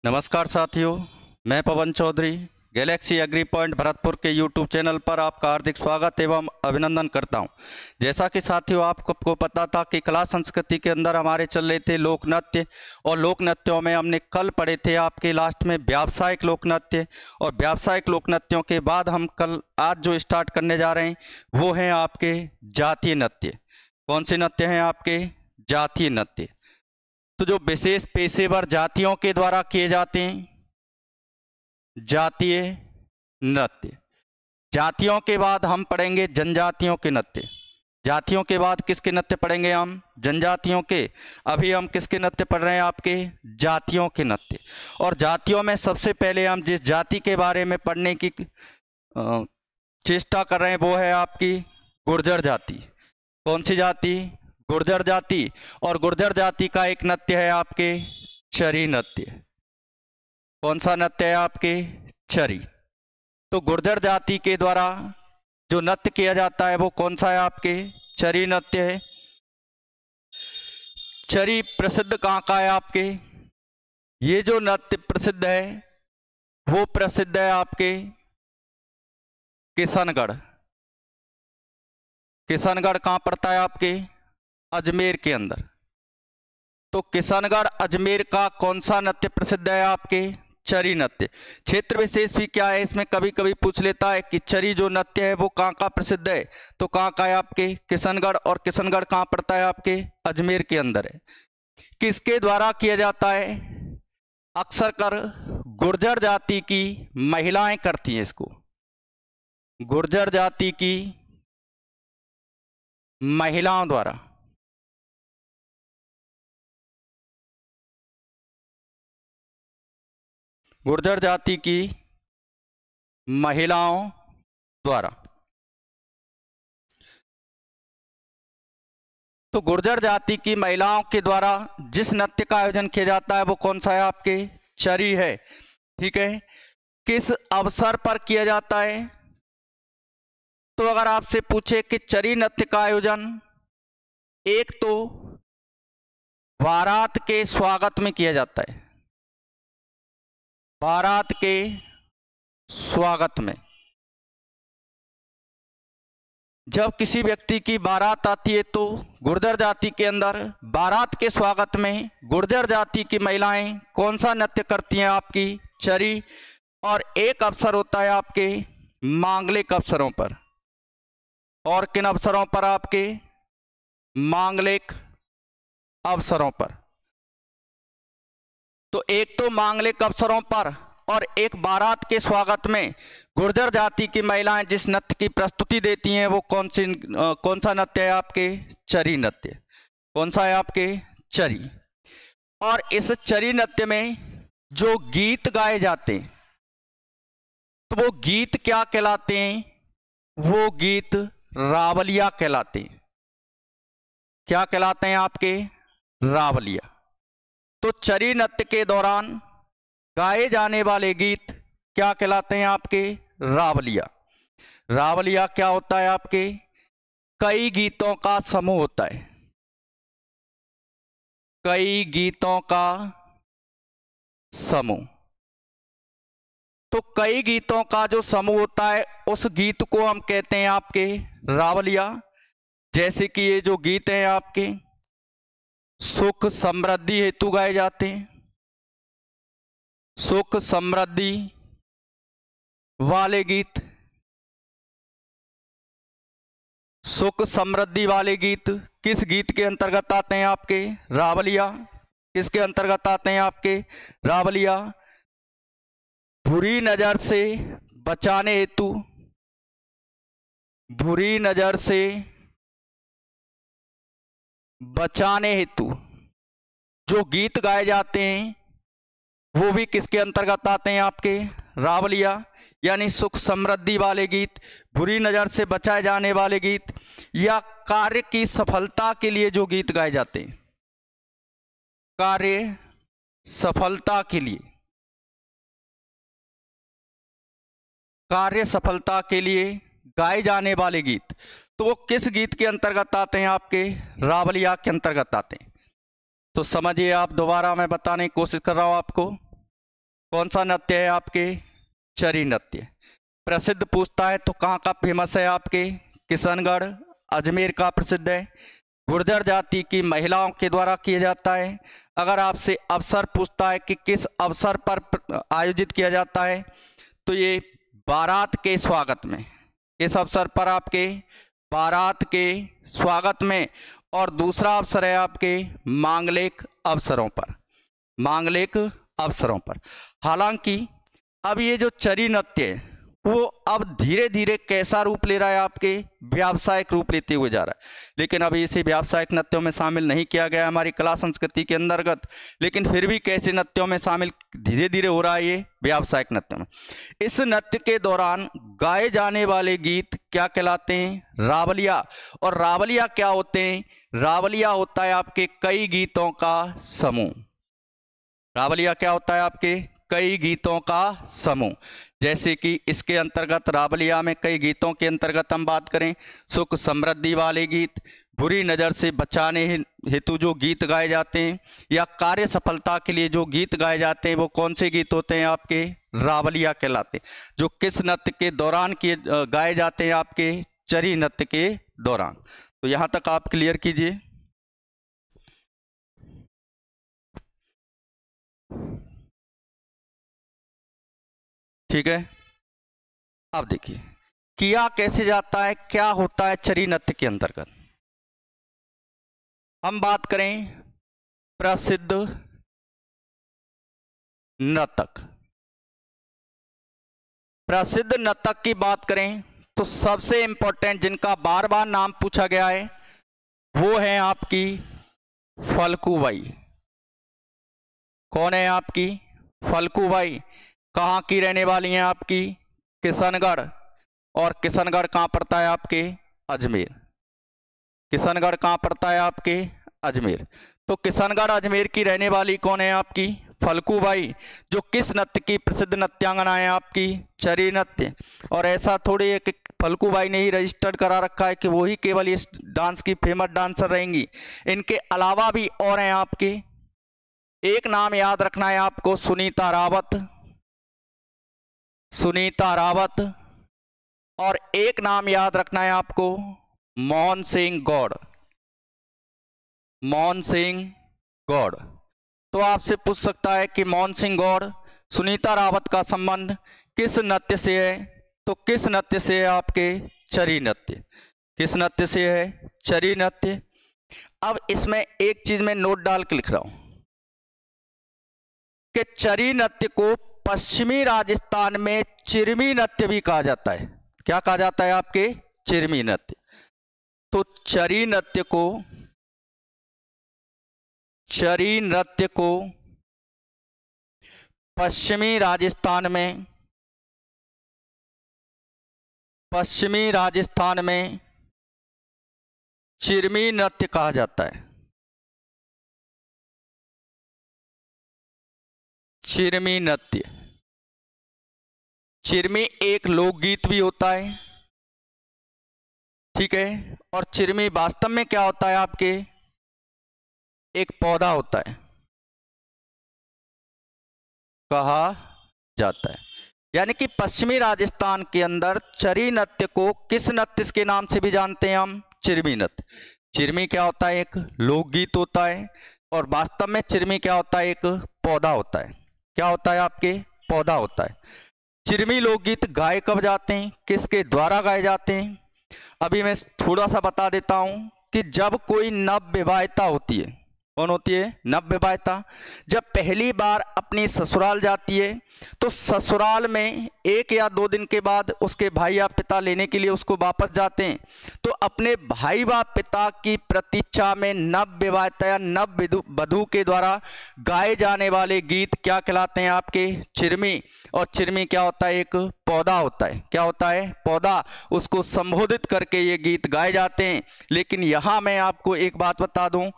नमस्कार साथियों, मैं Pawan Chaudhary galaxy agri point Bharatpur के यूट्यूब चैनल पर आपका हार्दिक स्वागत एवं अभिनंदन करता हूं। जैसा कि साथियों आपको पता था कि कला संस्कृति के अंदर हमारे चल रहे थे लोक नृत्य, और लोक नृत्यों में हमने कल पढ़े थे आपके लास्ट में व्यावसायिक लोक नृत्य, और व्यावसायिक लोक नृत्यों के बाद हम आज जो स्टार्ट करने जा रहे हैं वो हैं आपके जातीय नृत्य। कौन से नृत्य हैं आपके? जातीय नृत्य। तो जो विशेष पेशेवर जातियों के द्वारा किए जाते हैं जातीय नृत्य। जातियों के बाद हम पढ़ेंगे जनजातियों के नृत्य। जातियों के बाद किसके नृत्य पढ़ेंगे? हम जनजातियों के। अभी हम किसके नृत्य पढ़ रहे हैं? आपके जातियों के नृत्य। और जातियों में सबसे पहले हम जिस जाति के बारे में पढ़ने की चेष्टा कर रहे हैं वो है आपकी गुर्जर जाति। कौन सी जाति? गुर्जर जाति। और गुर्जर जाति का एक नृत्य है आपके चरी नृत्य। कौन सा नृत्य है आपके? चरी। तो गुर्जर जाति के द्वारा जो नृत्य किया जाता है वो कौन सा है? आपके चरी नृत्य है। चरी प्रसिद्ध कहाँ का है आपके? ये जो नृत्य प्रसिद्ध है वो प्रसिद्ध है आपके किशनगढ़। किशनगढ़ कहाँ पड़ता है? आपके अजमेर के अंदर। तो किशनगढ़ अजमेर का कौन सा नृत्य प्रसिद्ध है? आपके चरी नृत्य। क्षेत्र विशेष भी क्या है इसमें कभी कभी पूछ लेता है कि चरी जो नृत्य है वो कहाँ का प्रसिद्ध है? तो कहाँ का है? आपके किशनगढ़। और किशनगढ़ कहाँ पड़ता है? आपके अजमेर के अंदर है। किसके द्वारा किया जाता है? अक्सर कर गुर्जर जाति की महिलाएं करती हैं इसको। गुर्जर जाति की महिलाओं द्वारा। गुर्जर जाति की महिलाओं द्वारा। तो गुर्जर जाति की महिलाओं के द्वारा जिस नृत्य का आयोजन किया जाता है वो कौन सा है? आपके चरी है। ठीक है। किस अवसर पर किया जाता है? तो अगर आपसे पूछे कि चरी नृत्य का आयोजन एक तो बारात के स्वागत में किया जाता है। बारात के स्वागत में। जब किसी व्यक्ति की बारात आती है तो गुर्जर जाति के अंदर बारात के स्वागत में गुर्जर जाति की महिलाएं कौन सा नृत्य करती हैं? आपकी चरी। और एक अवसर होता है आपके मांगलिक अवसरों पर। और किन अवसरों पर? आपके मांगलिक अवसरों पर। तो एक तो मांगलिक अवसरों पर और एक बारात के स्वागत में गुर्जर जाति की महिलाएं जिस नृत्य की प्रस्तुति देती हैं वो कौन सा नृत्य है? आपके चरी नृत्य। कौन सा है? आपके चरी। और इस चरी नृत्य में जो गीत गाए जाते हैं तो वो गीत क्या कहलाते हैं? वो गीत रावलिया कहलाते हैं। क्या कहलाते हैं? आपके रावलिया। तो चरी नृत्य के दौरान गाए जाने वाले गीत क्या कहलाते हैं? आपके रावलिया। रावलिया क्या होता है? आपके कई गीतों का समूह होता है। कई गीतों का समूह। तो कई गीतों का जो समूह होता है उस गीत को हम कहते हैं आपके रावलिया। जैसे कि ये जो गीत हैं आपके सुख समृद्धि हेतु गाए जाते हैं। सुख समृद्धि वाले गीत। सुख समृद्धि वाले गीत किस गीत के अंतर्गत आते हैं? आपके रावलिया। किसके अंतर्गत आते हैं? आपके रावलिया। बुरी नजर से बचाने हेतु। बुरी नजर से बचाने हेतु जो गीत गाए जाते हैं वो भी किसके अंतर्गत आते हैं? आपके रावलिया। यानी सुख समृद्धि वाले गीत, बुरी नजर से बचाए जाने वाले गीत, या कार्य की सफलता के लिए जो गीत गाए जाते हैं। कार्य सफलता के लिए। कार्य सफलता के लिए गाए जाने वाले गीत तो वो किस गीत के अंतर्गत आते हैं? आपके रावलिया के अंतर्गत आते हैं। तो समझिए आप, दोबारा मैं बताने की कोशिश कर रहा हूं आपको। कौन सा नृत्य है आपके? चरी नृत्य। प्रसिद्ध पूछता है तो कहाँ का फेमस है आपके? किशनगढ़, अजमेर का प्रसिद्ध है। गुर्जर जाति की महिलाओं के द्वारा किया जाता है। अगर आपसे अवसर पूछता है कि किस अवसर पर आयोजित किया जाता है, तो ये बारात के स्वागत में। इस अवसर पर आपके बारात के स्वागत में। और दूसरा अवसर है आपके मांगलिक अवसरों पर, मांगलिक अवसरों पर। हालांकि अब ये जो चरी नृत्य है वो अब धीरे धीरे कैसा रूप ले रहा है आपके? व्यावसायिक रूप लेते हुए जा रहा है। लेकिन अभी इसे व्यावसायिक नृत्यों में शामिल नहीं किया गया हमारी कला संस्कृति के अंतर्गत। लेकिन फिर भी कैसे नृत्यों में शामिल धीरे धीरे हो रहा है ये व्यावसायिक नृत्यों में। इस नृत्य के दौरान गाए जाने वाले गीत क्या कहलाते हैं? रावलिया। और रावलिया क्या होते हैं? रावलिया होता है आपके कई गीतों का समूह। रावलिया क्या होता है आपके? कई गीतों का समूह। जैसे कि इसके अंतर्गत रावलिया में कई गीतों के अंतर्गत हम बात करें, सुख समृद्धि वाले गीत, बुरी नज़र से बचाने हेतु जो गीत गाए जाते हैं, या कार्य सफलता के लिए जो गीत गाए जाते हैं, वो कौन से गीत होते हैं आपके? रावलिया कहलाते हैं। जो किस नृत्य के दौरान गाए जाते हैं? आपके चरी नृत्य के दौरान। तो यहाँ तक आप क्लियर कीजिए। ठीक है। अब देखिए किया कैसे जाता है, क्या होता है चरी नृत्य के अंतर्गत। हम बात करें प्रसिद्ध नर्तक। प्रसिद्ध नर्तक की बात करें तो सबसे इंपॉर्टेंट जिनका बार बार नाम पूछा गया है वो है आपकी फल्गुबाई। कौन है आपकी? फल्गुबाई। कहाँ की रहने वाली हैं आपकी? किशनगढ़। और किशनगढ़ कहाँ पड़ता है आपके? अजमेर। किशनगढ़ कहाँ पड़ता है आपके? अजमेर। तो किशनगढ़ अजमेर की रहने वाली कौन है आपकी? फल्गुबाई। जो किस नृत्य की प्रसिद्ध नृत्यांगना है आपकी? चरी नृत्य। और ऐसा थोड़ी है कि फल्गुबाई ने ही रजिस्टर्ड करा रखा है कि वो ही केवल इस डांस की फेमस डांसर रहेंगी। इनके अलावा भी और हैं आपके। एक नाम याद रखना है आपको, सुनीता रावत। सुनीता रावत। और एक नाम याद रखना है आपको, मोहन सिंह गौड़। मोहन सिंह गौड़। तो आपसे पूछ सकता है कि मोहन सिंह गौड़, सुनीता रावत का संबंध किस नृत्य से है? तो किस नृत्य से है आपके? चरी नृत्य। किस नृत्य से है? चरी नृत्य। अब इसमें एक चीज मैं नोट डाल के लिख रहा हूं कि चरी नृत्य को पश्चिमी राजस्थान में चिरमी नृत्य भी कहा जाता है। क्या कहा जाता है आपके? चिरमी नृत्य। तो चरी नृत्य को पश्चिमी राजस्थान में चिरमी नृत्य कहा जाता है। चिरमी नृत्य। चिरमी एक लोकगीत भी होता है, ठीक है। और चिरमी वास्तव में क्या होता है आपके? एक पौधा होता है, कहा जाता है। यानी कि पश्चिमी राजस्थान के अंदर चरी नृत्य को किस नृत्य के नाम से भी जानते हैं हम? चिरमी नृत्य। चिरमी क्या होता है? एक लोकगीत होता है। और वास्तव में चिरमी क्या होता है? एक पौधा होता है। क्या होता है आपके? पौधा होता है। चिरमी लोकगीत गाए कब जाते हैं? किसके द्वारा गाए जाते हैं? अभी मैं थोड़ा सा बता देता हूं कि जब कोई नवविवाहिता होती है, कौन होती है? नवविवाहिता। जब पहली बार अपनी ससुराल जाती है तो ससुराल में 1 या 2 दिन के बाद उसके भाई या पिता लेने के लिए उसको वापस जाते हैं। तो अपने भाई व पिता की प्रतीक्षा में नवविवाहिता या नववधू के द्वारा गाए जाने वाले गीत क्या कहलाते हैं आपके? चिरमी। और चिरमी क्या होता है? एक पौधा होता है। क्या होता है? पौधा। उसको संबोधित करके ये गीत गाए जाते हैं। लेकिन यहाँ मैं आपको एक बात बता दूं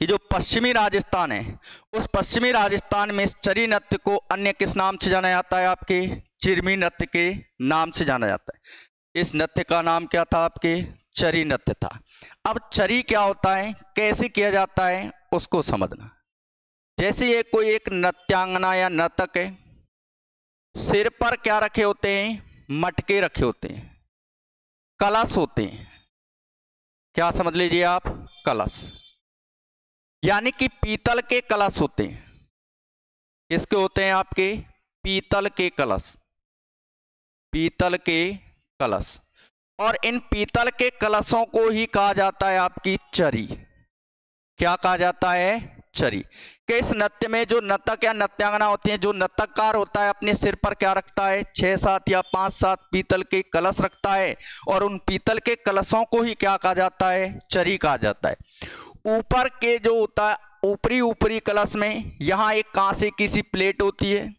कि जो पश्चिमी राजस्थान है, उस पश्चिमी राजस्थान में इस चरी नृत्य को अन्य किस नाम से जाना जाता है? आपके चिरमी नृत्य के नाम से जाना जाता है। इस नृत्य का नाम क्या था आपके? चरी नृत्य था। अब चरी क्या होता है, कैसे किया जाता है, उसको समझना। जैसे ये कोई एक नृत्यांगना या नर्तक है, सिर पर क्या रखे होते हैं? मटके रखे होते हैं, कलश होते हैं। क्या समझ लीजिए आप? कलश, यानी कि पीतल के कलश होते हैं। किसके होते हैं आपके? पीतल के कलश, पीतल के कलश। और इन पीतल के कलशों को ही कहा जाता है आपकी चरी। क्या कहा जाता है? चरी। कि इस नृत्य में जो नर्तक या नृत्यांगना होती है, जो नर्तककार होता है, अपने सिर पर क्या रखता है? 6-7 या 5-7 पीतल के कलश रखता है, और उन पीतल के कलशों को ही क्या कहा जाता है? चरी कहा जाता है। ऊपर के जो होता है, ऊपरी कलश में यहाँ एक कांसे की सी प्लेट होती है,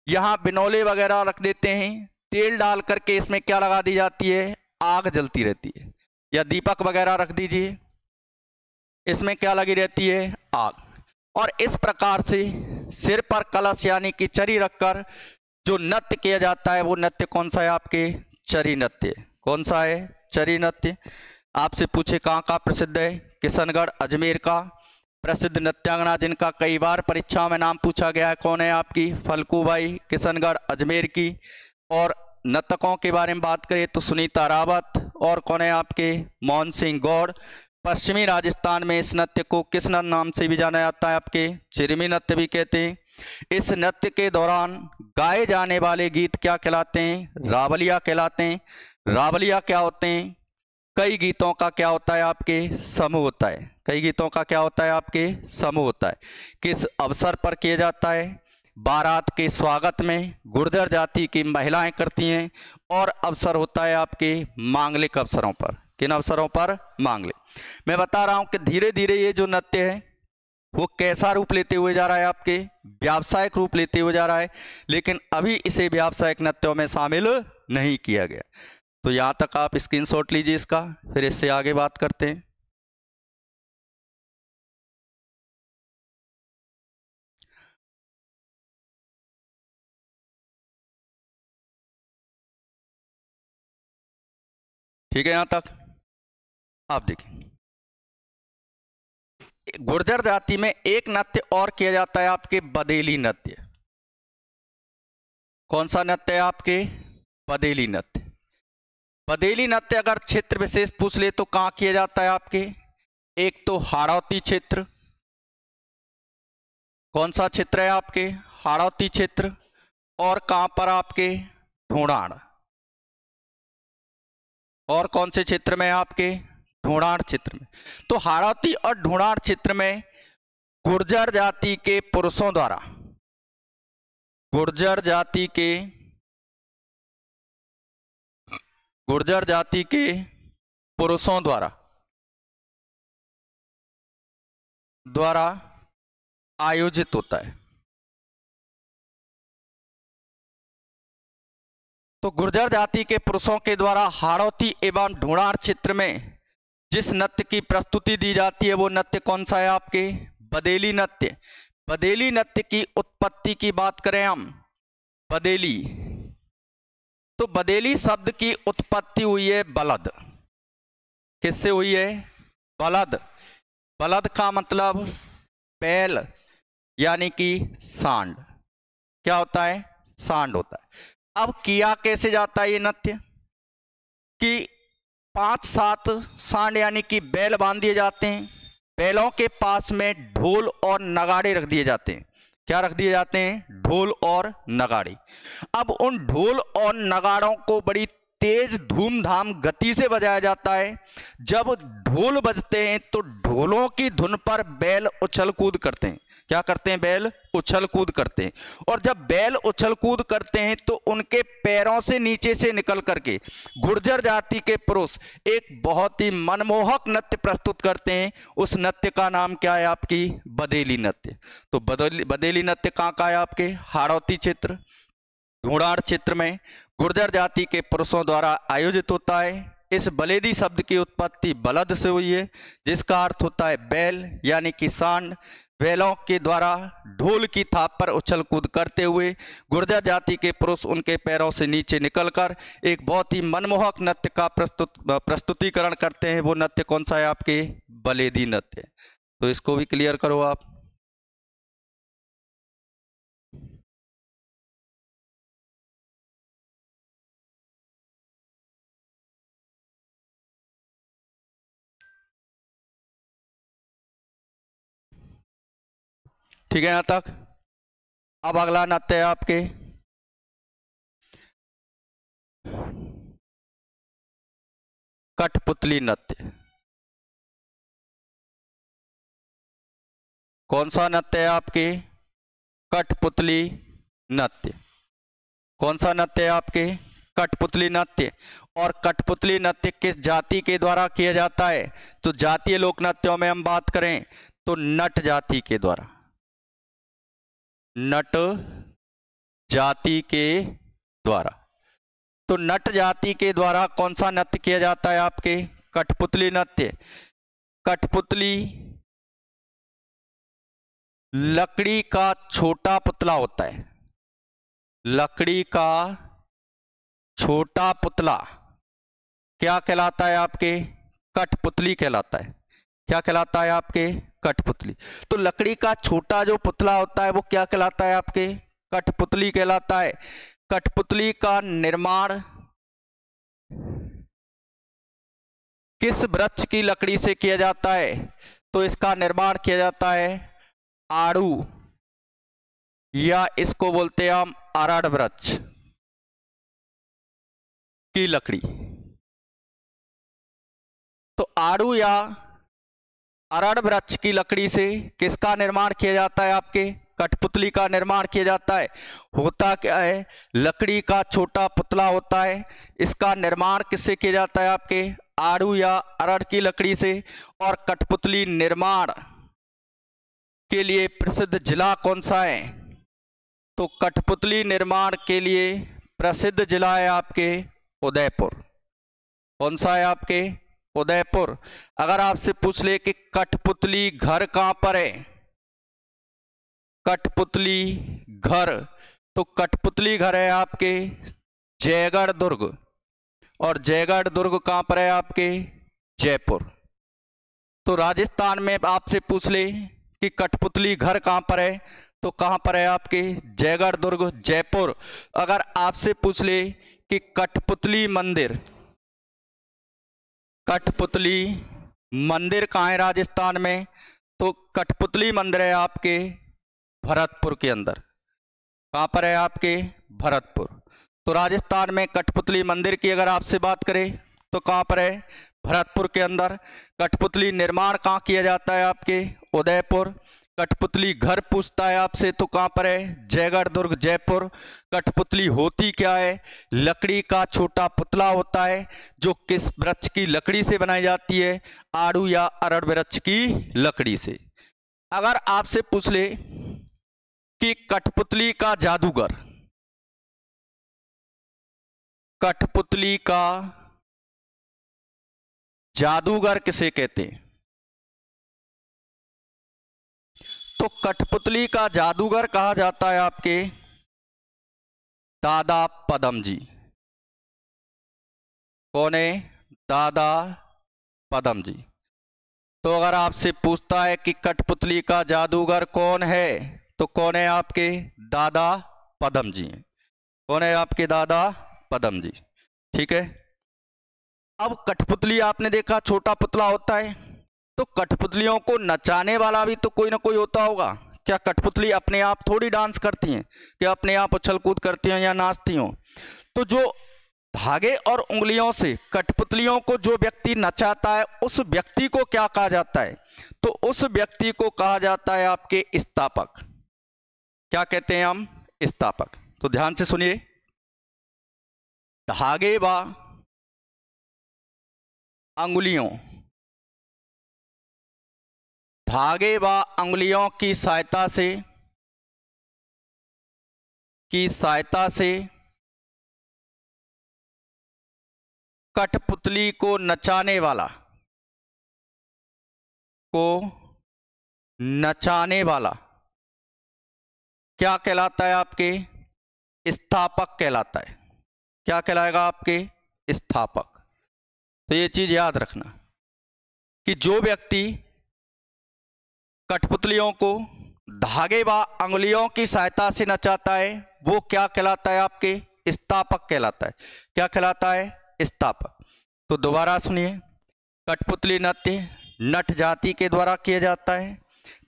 यहाँ बिनौले वगैरह रख देते हैं, तेल डाल करके इसमें क्या लगा दी जाती है? आग जलती रहती है, या दीपक वगैरह रख दीजिए, इसमें क्या लगी रहती है? आग। और इस प्रकार से सिर पर कलश यानी कि चरी रखकर जो नृत्य किया जाता है, वो नृत्य कौन सा है आपके? चरी नृत्य। कौन सा है? चरी नृत्य। आपसे पूछे कहाँ का प्रसिद्ध है? किशनगढ़ अजमेर का प्रसिद्ध नृत्यांगना, जिनका कई बार परीक्षा में नाम पूछा गया है, कौन है आपकी? फल्गुबाई, किशनगढ़ अजमेर की। और नर्तकों के बारे में बात करें तो सुनीता रावत, और कौन है आपके? मोहन सिंह गौड़। पश्चिमी राजस्थान में इस नृत्य को किस नाम से भी जाना जाता है? आपके चिरमी नृत्य भी कहते हैं। इस नृत्य के दौरान गाए जाने वाले गीत क्या कहलाते हैं? रावलिया कहलाते हैं। रावलिया क्या होते हैं? कई गीतों का क्या होता है आपके? समूह होता है। कई गीतों का क्या होता है आपके? समूह होता है। किस अवसर पर किया जाता है? बारात के स्वागत में गुर्जर जाति की महिलाएं करती हैं, और अवसर होता है आपके मांगलिक अवसरों पर। किन अवसरों पर? मांगलिक। मैं बता रहा हूं कि धीरे धीरे ये जो नृत्य है वो कैसा रूप लेते हुए जा रहा है? आपके व्यावसायिक रूप लेते हुए जा रहा है, लेकिन अभी इसे व्यावसायिक नृत्यों में शामिल नहीं किया गया। तो यहां तक आप स्क्रीनशॉट लीजिए इसका, फिर इससे आगे बात करते हैं। ठीक है, यहां तक आप देखिए। गुर्जर जाति में एक नृत्य और किया जाता है आपके बदेली नृत्य। कौन सा नृत्य है आपके? बदेली नृत्य। बदेली नृत्य अगर क्षेत्र विशेष पूछ ले तो कहां किया जाता है आपके? एक तो हाड़ौती क्षेत्र। कौन सा क्षेत्र है आपके? हाड़ौती क्षेत्र। और कहां पर आपके? ढूंढाड़। और कौन से क्षेत्र में आपके? ढूंढाड़ क्षेत्र में। तो हाड़ौती और ढूंढाड़ क्षेत्र में गुर्जर जाति के पुरुषों द्वारा, गुर्जर जाति के पुरुषों द्वारा आयोजित होता है। तो गुर्जर जाति के पुरुषों के द्वारा हाड़ौती एवं ढूंढाड़ क्षेत्र में जिस नृत्य की प्रस्तुति दी जाती है, वो नृत्य कौन सा है आपके? बदेली नृत्य। बदेली नृत्य की उत्पत्ति की बात करें हम, बदेली, तो बदेली शब्द की उत्पत्ति हुई है बलद। किससे हुई है? बलद। बलद का मतलब बैल, यानी कि सांड। क्या होता है? सांड होता है। अब किया कैसे जाता है ये नृत्य? कि 5-7 सांड यानी कि बैल बांध दिए जाते हैं। बैलों के पास में ढोल और नगाड़े रख दिए जाते हैं। क्या रख दिए जाते हैं? ढोल और नगाड़े। अब उन ढोल और नगाड़ों को बड़ी तेज धूमधाम गति से बजाया जाता है। जब ढोल बजते हैं तो ढोलों की धुन पर बैल उछल कूद करते हैं। क्या करते हैं? बैल उछल कूद करते हैं। और जब बैल उछल कूद करते हैं तो उनके पैरों से नीचे से निकल करके गुर्जर जाति के पुरुष एक बहुत ही मनमोहक नृत्य प्रस्तुत करते हैं। उस नृत्य का नाम क्या है? आपकी बदेली नृत्य। तो बदेली नृत्य कहाँ का है? आपके हाड़ौती क्षेत्र, ढूंढाड़ क्षेत्र में गुर्जर जाति के पुरुषों द्वारा आयोजित होता है। इस बलेदी शब्द की उत्पत्ति बलद से हुई है, जिसका अर्थ होता है बैल, यानी कि सांड। बैलों के द्वारा ढोल की थाप पर उछल कूद करते हुए गुर्जर जाति के पुरुष उनके पैरों से नीचे निकलकर एक बहुत ही मनमोहक नृत्य का प्रस्तुतिकरण करते हैं। वो नृत्य कौन सा है? आपके बलेदी नृत्य। तो इसको भी क्लियर करो आप। ठीक है यहाँ तक। अब अगला नृत्य है आपके कठपुतली नृत्य। कौन सा नृत्य है आपके? कठपुतली नृत्य। कौन सा नृत्य है आपके? कठपुतली नृत्य। और कठपुतली नृत्य किस जाति के द्वारा किया जाता है? तो जातीय लोक नृत्यों में हम बात करें तो नट जाति के द्वारा, नट जाति के द्वारा। तो नट जाति के द्वारा कौन सा नृत्य किया जाता है आपके? कठपुतली नृत्य। कठपुतली लकड़ी का छोटा पुतला होता है, लकड़ी का छोटा पुतला क्या कहलाता है आपके? कठपुतली कहलाता है। क्या कहलाता है आपके? कठपुतली। तो लकड़ी का छोटा जो पुतला होता है वो क्या कहलाता है आपके? कठपुतली कहलाता है। कठपुतली का निर्माण किस वृक्ष की लकड़ी से किया जाता है? तो इसका निर्माण किया जाता है आड़ू या इसको बोलते हैं हम अरड़ वृक्ष की लकड़ी। तो आड़ू या अरड़ वृक्ष की लकड़ी से किसका निर्माण किया जाता है आपके? कठपुतली का निर्माण किया जाता है। होता क्या है? लकड़ी का छोटा पुतला होता है। इसका निर्माण किससे किया जाता है आपके? आड़ू या अरड़ की लकड़ी से। और कठपुतली निर्माण के लिए प्रसिद्ध जिला कौन सा है? तो कठपुतली निर्माण के लिए प्रसिद्ध जिला है आपके उदयपुर। कौन सा है आपके? उदयपुर। अगर आपसे पूछ ले कि कठपुतली घर कहां पर है? कठपुतली घर, तो कठपुतली घर है आपके जयगढ़ दुर्ग। और जयगढ़ दुर्ग कहां पर है आपके? जयपुर। तो राजस्थान में आपसे पूछ ले कि कठपुतली घर कहां पर है, तो कहां पर है आपके? जयगढ़ दुर्ग, जयपुर। अगर आपसे पूछ ले कि कठपुतली मंदिर, कठपुतली मंदिर कहां है राजस्थान में, तो कठपुतली मंदिर है आपके भरतपुर के अंदर। कहां पर है आपके? भरतपुर। तो राजस्थान में कठपुतली मंदिर की अगर आपसे बात करें तो कहां पर है? भरतपुर के अंदर। कठपुतली निर्माण कहां किया जाता है आपके? उदयपुर। कठपुतली घर पूछता है आपसे तो कहां पर है? जयगढ़ दुर्ग, जयपुर। कठपुतली होती क्या है? लकड़ी का छोटा पुतला होता है जो किस वृक्ष की लकड़ी से बनाई जाती है? आड़ू या अरड़ वृक्ष की लकड़ी से। अगर आपसे पूछ ले कि कठपुतली का जादूगर, कठपुतली का जादूगर किसे कहते हैं? तो कठपुतली का जादूगर कहा जाता है आपके दादा पदम जी। कौन है? दादा पदम जी। तो अगर आपसे पूछता है कि कठपुतली का जादूगर कौन है, तो कौन है आपके? दादा पदम जी हैं। कौन है आपके? दादा पदम जी। ठीक है। अब कठपुतली आपने देखा छोटा पुतला होता है, तो कठपुतलियों को नचाने वाला भी तो कोई ना कोई होता होगा। क्या कठपुतली अपने आप थोड़ी डांस करती हैं, क्या अपने आप उछल कूद करती हैं या नाचती हों? तो जो धागे और उंगलियों से कठपुतलियों को जो व्यक्ति नचाता है उस व्यक्ति को क्या कहा जाता है? तो उस व्यक्ति को कहा जाता है आपके स्थापक। क्या कहते हैं हम? स्थापक। तो ध्यान से सुनिए, धागे व अंगुलियों, धागे व अंगुलियों की सहायता से कठपुतली को नचाने वाला क्या कहलाता है आपके? स्थापक कहलाता है। क्या कहलाएगा आपके? स्थापक। तो ये चीज याद रखना कि जो व्यक्ति कठपुतलियों को धागे व अंगुलियों की सहायता से नचाता है वो क्या कहलाता है आपके? स्थापक कहलाता है। क्या कहलाता है? स्थापक। तो दोबारा सुनिए, कठपुतली नृत्य नट जाति के द्वारा किया जाता है।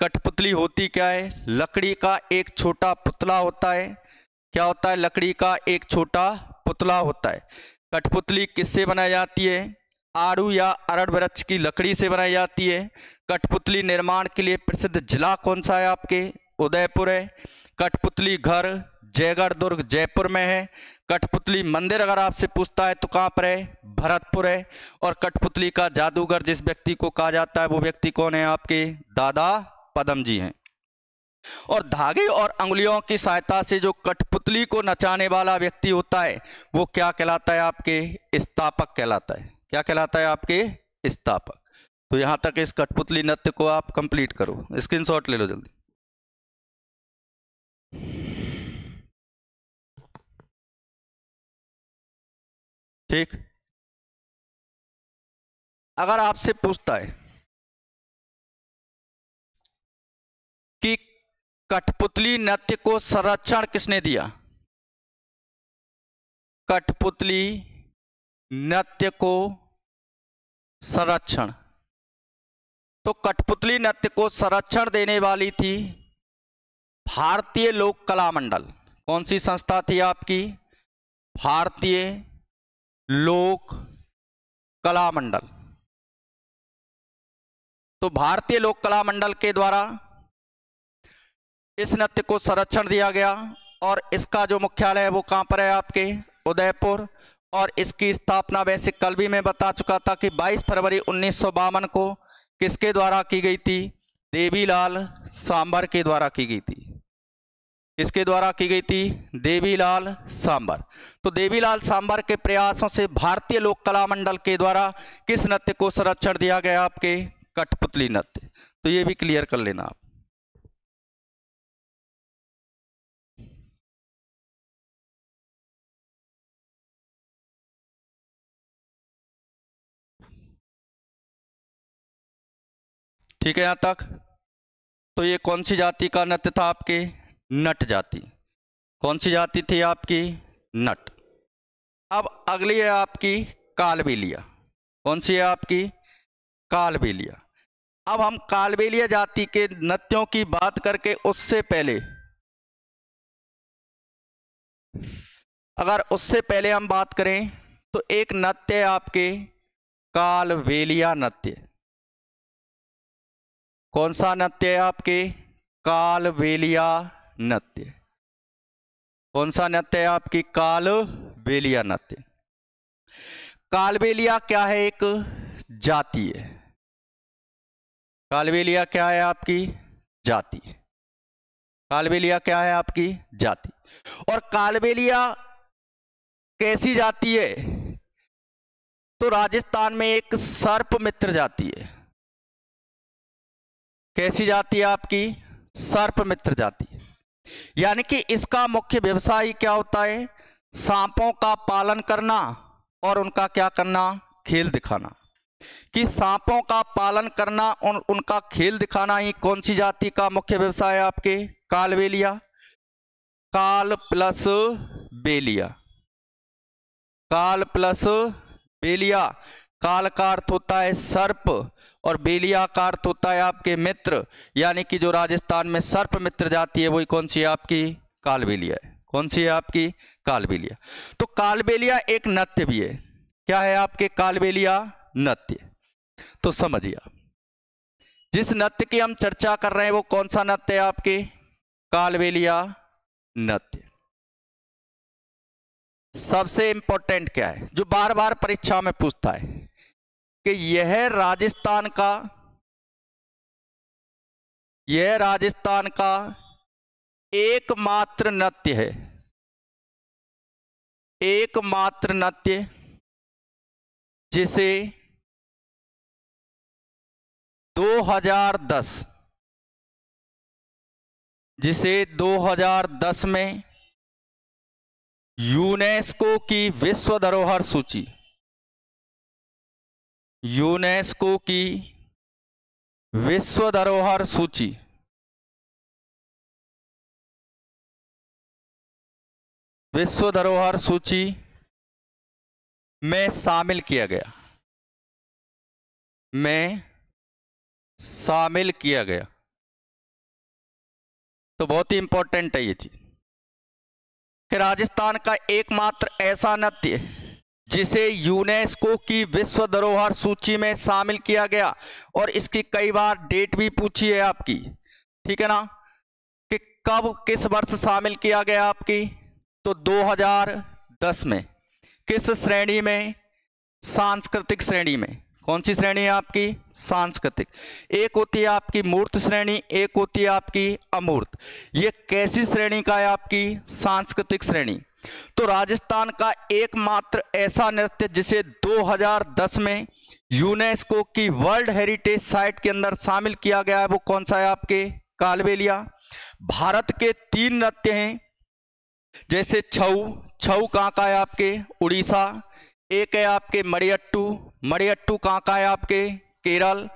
कठपुतली होती क्या है? लकड़ी का एक छोटा पुतला होता है। क्या होता है? लकड़ी का एक छोटा पुतला होता है। कठपुतली किससे बनाई जाती है? आड़ू या अरड़ वृक्ष की लकड़ी से बनाई जाती है। कठपुतली निर्माण के लिए प्रसिद्ध जिला कौन सा है आपके? उदयपुर है। कठपुतली घर जयगढ़ दुर्ग जयपुर में है। कठपुतली मंदिर अगर आपसे पूछता है तो कहाँ पर है? भरतपुर है। और कठपुतली का जादूगर जिस व्यक्ति को कहा जाता है वो व्यक्ति कौन है आपके? दादा पदम जी हैं। और धागे और अंगुलियों की सहायता से जो कठपुतली को नचाने वाला व्यक्ति होता है वो क्या कहलाता है आपके? स्थापक कहलाता है। क्या कहलाता है आपके? स्थापक। तो यहां तक इस कठपुतली नृत्य को आप कंप्लीट करो, स्क्रीनशॉट ले लो जल्दी। ठीक। अगर आपसे पूछता है कि कठपुतली नृत्य को संरक्षण किसने दिया? कठपुतली नृत्य को संरक्षण, तो कठपुतली नृत्य को संरक्षण देने वाली थी भारतीय लोक कला मंडल। कौन सी संस्था थी आपकी? भारतीय लोक कला मंडल। तो भारतीय लोक कला मंडल के द्वारा इस नृत्य को संरक्षण दिया गया और इसका जो मुख्यालय है वो कहां पर है आपके? उदयपुर। और इसकी स्थापना वैसे कल भी मैं बता चुका था कि 22 फरवरी 1952 को किसके द्वारा की गई थी? देवीलाल सांबर के द्वारा की गई थी। किसके द्वारा की गई थी? देवीलाल सांबर। तो देवीलाल सांबर के प्रयासों से भारतीय लोक कला मंडल के द्वारा किस नृत्य को संरक्षण दिया गया आपके? कठपुतली नृत्य। तो ये भी क्लियर कर लेना आप। ठीक है यहां तक। तो ये कौन सी जाति का नृत्य था आपके? नट जाति। कौन सी जाति थी आपकी? नट। अब अगली है आपकी कालबेलिया। कौन सी है आपकी? कालबेलिया। अब हम कालबेलिया जाति के नृत्यों की बात करके उससे पहले हम बात करें तो एक नृत्य है आपके कालबेलिया नृत्य। कौन सा नृत्य है आपके? कालबेलिया नृत्य। कौन सा नृत्य है आपकी? कालबेलिया नृत्य। कालबेलिया क्या है? एक जाति है। कालबेलिया क्या है आपकी? जाति। कालबेलिया क्या है आपकी? जाति। और कालबेलिया कैसी जाति है? तो राजस्थान में एक सर्प मित्र जाति है। कैसी जाति है आपकी? सर्प मित्र जाति। यानी कि इसका मुख्य व्यवसाय क्या होता है? सांपों का पालन करना और उनका क्या करना? खेल दिखाना। कि सांपों का पालन करना और उनका खेल दिखाना ही कौन सी जाति का मुख्य व्यवसाय है आपके? कालबेलिया। काल प्लस बेलिया। काल प्लस बेलिया। काल का अर्थ होता है सर्प और बेलिया का अर्थ होता है आपके मित्र। यानी कि जो राजस्थान में सर्प मित्र जाति है वही कौन सी है आपकी? कालबेलिया है। कौन सी है आपकी? कालबेलिया। तो कालबेलिया एक नृत्य भी है। क्या है आपके? कालबेलिया नृत्य। तो समझिए जिस नृत्य की हम चर्चा कर रहे हैं वो कौन सा नृत्य है आपके? कालबेलिया नृत्य। सबसे इंपॉर्टेंट क्या है जो बार बार परीक्षा में पूछता है कि यह राजस्थान का एकमात्र नृत्य है। एकमात्र नृत्य जिसे 2010 में यूनेस्को की विश्व धरोहर सूची में शामिल किया गया। तो बहुत ही इंपॉर्टेंट है ये चीज कि राजस्थान का एकमात्र ऐसा नृत्य जिसे यूनेस्को की विश्व धरोहर सूची में शामिल किया गया, और इसकी कई बार डेट भी पूछी है आपकी, ठीक है ना, कि कब किस वर्ष शामिल किया गया आपकी, तो 2010 में। किस श्रेणी में? सांस्कृतिक श्रेणी में। कौन सी श्रेणी है आपकी? सांस्कृतिक। एक होती है आपकी मूर्त श्रेणी, एक होती है आपकी अमूर्त। ये कैसी श्रेणी का है? आपकी सांस्कृतिक श्रेणी। तो राजस्थान का एकमात्र ऐसा नृत्य जिसे 2010 में यूनेस्को की वर्ल्ड हेरिटेज साइट के अंदर शामिल किया गया है, वो कौन सा है? आपके कालबेलिया। भारत के 3 नृत्य हैं, जैसे छऊ। छऊ कहाँ का है? आपके उड़ीसा। एक है आपके मड़ियट्टू। मड़ियट्टू कहाँ का है? आपके केरल।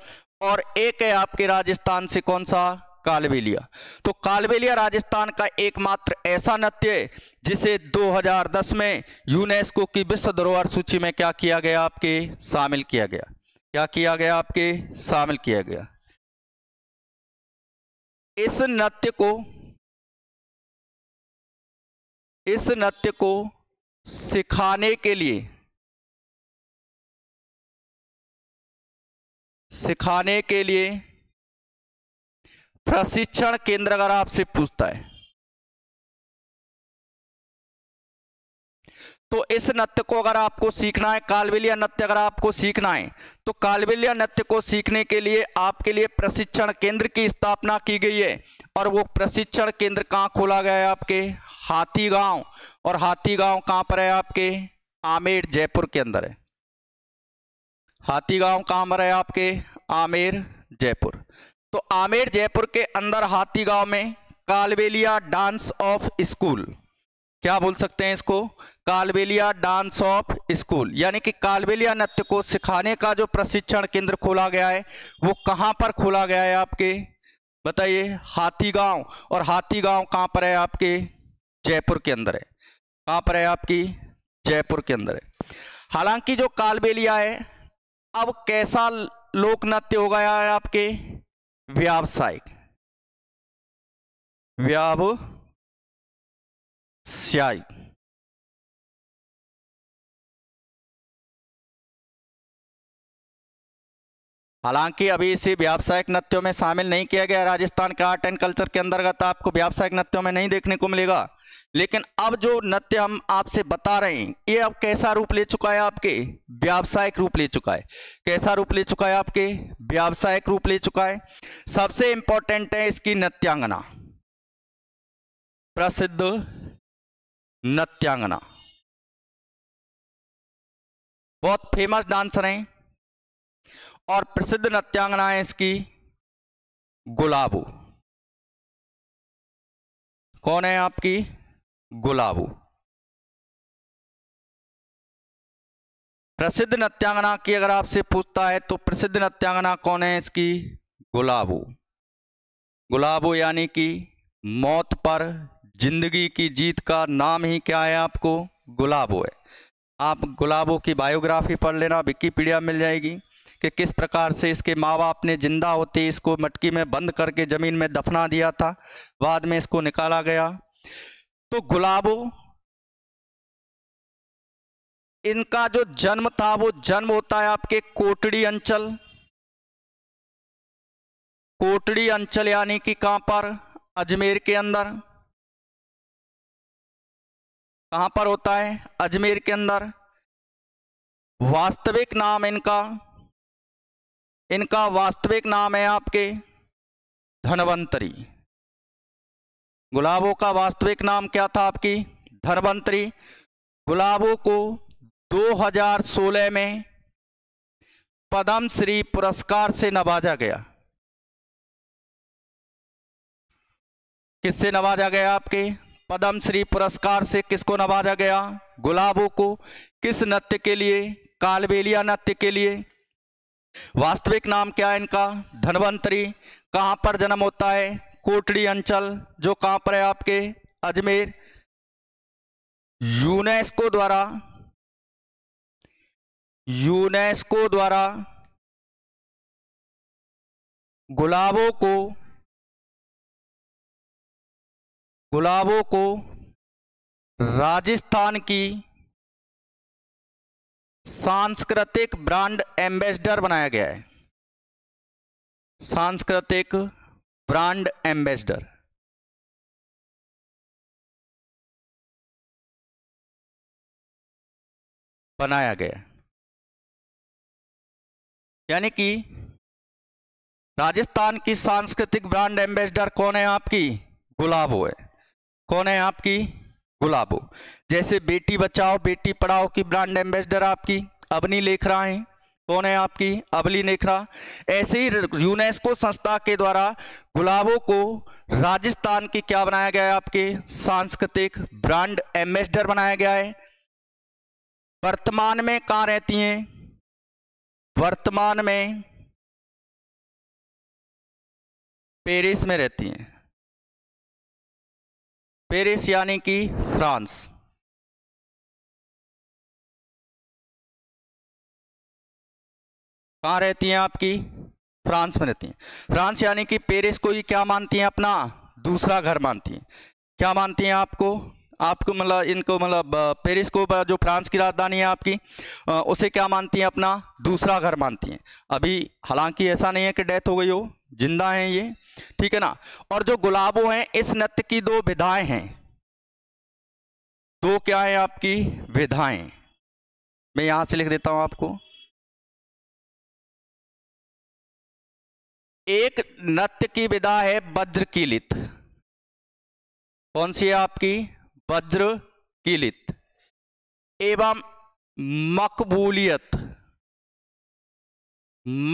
और एक है आपके राजस्थान से, कौन सा? कालबेलिया। तो कालबेलिया राजस्थान का एकमात्र ऐसा नृत्य है जिसे 2010 में यूनेस्को की विश्व धरोहर सूची में क्या किया गया? आपके शामिल किया गया। क्या किया गया? आपके शामिल किया गया। इस नृत्य को सिखाने के लिए प्रशिक्षण केंद्र अगर आपसे पूछता है तो इस नृत्य को अगर आपको सीखना है, कालबेलिया नृत्य अगर आपको सीखना है, तो कालबेलिया नृत्य को सीखने के लिए आपके लिए प्रशिक्षण केंद्र की स्थापना की गई है। और वो प्रशिक्षण केंद्र कहाँ खोला गया है? आपके हाथीगांव। और हाथीगांव कहाँ पर है? आपके आमेर, जयपुर के अंदर है। हाथीगांव कहाँ पर है? आपके आमेर, जयपुर। तो आमेर, जयपुर के अंदर हाथीगांव में कालबेलिया डांस ऑफ स्कूल, क्या बोल सकते हैं इसको? कालबेलिया डांस ऑफ स्कूल, यानी कि कालबेलिया नृत्य को सिखाने का जो प्रशिक्षण केंद्र खोला गया है वो कहां पर खोला गया है? आपके बताइए। हाथीगांव। और हाथीगांव कहां पर है? आपके जयपुर के अंदर है। कहां पर है? आपकी जयपुर के अंदर है। हालांकि जो कालबेलिया है अब कैसा लोक नृत्य हो गया है? आपके व्यावसायिक। हालांकि अभी इसे व्यावसायिक नृत्यों में शामिल नहीं किया गया। राजस्थान के आर्ट एंड कल्चर के अंतर्गत आपको व्यावसायिक नृत्यों में नहीं देखने को मिलेगा। लेकिन अब जो नृत्य हम आपसे बता रहे हैं ये अब कैसा रूप ले चुका है? आपके व्यावसायिक रूप ले चुका है। कैसा रूप ले चुका है? आपके व्यावसायिक रूप ले चुका है। सबसे इंपॉर्टेंट है इसकी नृत्यांगना, प्रसिद्ध नृत्यांगना, बहुत फेमस डांसर हैं और प्रसिद्ध नृत्यांगना है इसकी गुलाबो। कौन है आपकी? गुलाबो। प्रसिद्ध नृत्यांगना की अगर आपसे पूछता है तो प्रसिद्ध नृत्यांगना कौन है इसकी? गुलाबो। गुलाबो यानी कि मौत पर जिंदगी की जीत का नाम ही क्या है? आपको गुलाबो है। आप गुलाबो की बायोग्राफी पढ़ लेना, विकिपीडिया मिल जाएगी कि किस प्रकार से इसके माँ बाप ने जिंदा होते इसको मटकी में बंद करके जमीन में दफना दिया था, बाद में इसको निकाला गया। तो गुलाबो इनका जो जन्म था वो जन्म होता है आपके कोटड़ी अंचल। कोटड़ी अंचल यानी कि कहां पर? अजमेर के अंदर। कहां पर होता है? अजमेर के अंदर। वास्तविक नाम इनका वास्तविक नाम है आपके धनवंतरी। गुलाबो का वास्तविक नाम क्या था? आपकी धनवंतरी। गुलाबो को 2016 में पद्मश्री पुरस्कार से नवाजा गया। किससे नवाजा गया? आपके पद्मश्री पुरस्कार से। किसको नवाजा गया? गुलाबो को। किस नृत्य के लिए? कालबेलिया नृत्य के लिए। वास्तविक नाम क्या है इनका? धनवंतरी। कहां पर जन्म होता है? कोटड़ी अंचल, जो कहां पर है? आपके अजमेर। यूनेस्को द्वारा गुलाबो को गुलाबों को राजस्थान की सांस्कृतिक ब्रांड एम्बेसडर बनाया गया है। सांस्कृतिक ब्रांड एम्बेसडर बनाया गया है। यानी कि राजस्थान की सांस्कृतिक ब्रांड एम्बेसडर कौन है आपकी? गुलाबो है। कौन है आपकी? गुलाबो। जैसे बेटी बचाओ बेटी पढ़ाओ की ब्रांड एम्बेसडर आपकी अवनी लेखरा है। कौन है आपकी? अवली लेखरा। ऐसे ही यूनेस्को संस्था के द्वारा गुलाबों को राजस्थान की क्या बनाया गया है? आपके सांस्कृतिक ब्रांड एम्बेसडर बनाया गया है। वर्तमान में कहाँ रहती हैं? वर्तमान में पेरिस में रहती हैं। पेरिस यानी कि फ्रांस। कहाँ रहती हैं आपकी? फ्रांस में रहती हैं। फ्रांस यानी कि पेरिस को ही क्या मानती हैं? अपना दूसरा घर मानती हैं। क्या मानती हैं आपको? आपको मतलब इनको मतलब पेरिस को जो फ्रांस की राजधानी है आपकी उसे क्या मानती हैं? अपना दूसरा घर मानती हैं। अभी हालांकि ऐसा नहीं है कि डेथ हो गई हो, जिंदा हैं ये, ठीक है ना। और जो गुलाबो हैं इस नृत्य की दो विधाएं हैं। दो क्या है आपकी? विधाएं। मैं यहां से लिख देता हूं आपको। एक नृत्य की विधा है वज्र कीलित। कौन सी है आपकी? वज्र कीलित। एवं मकबूलियत।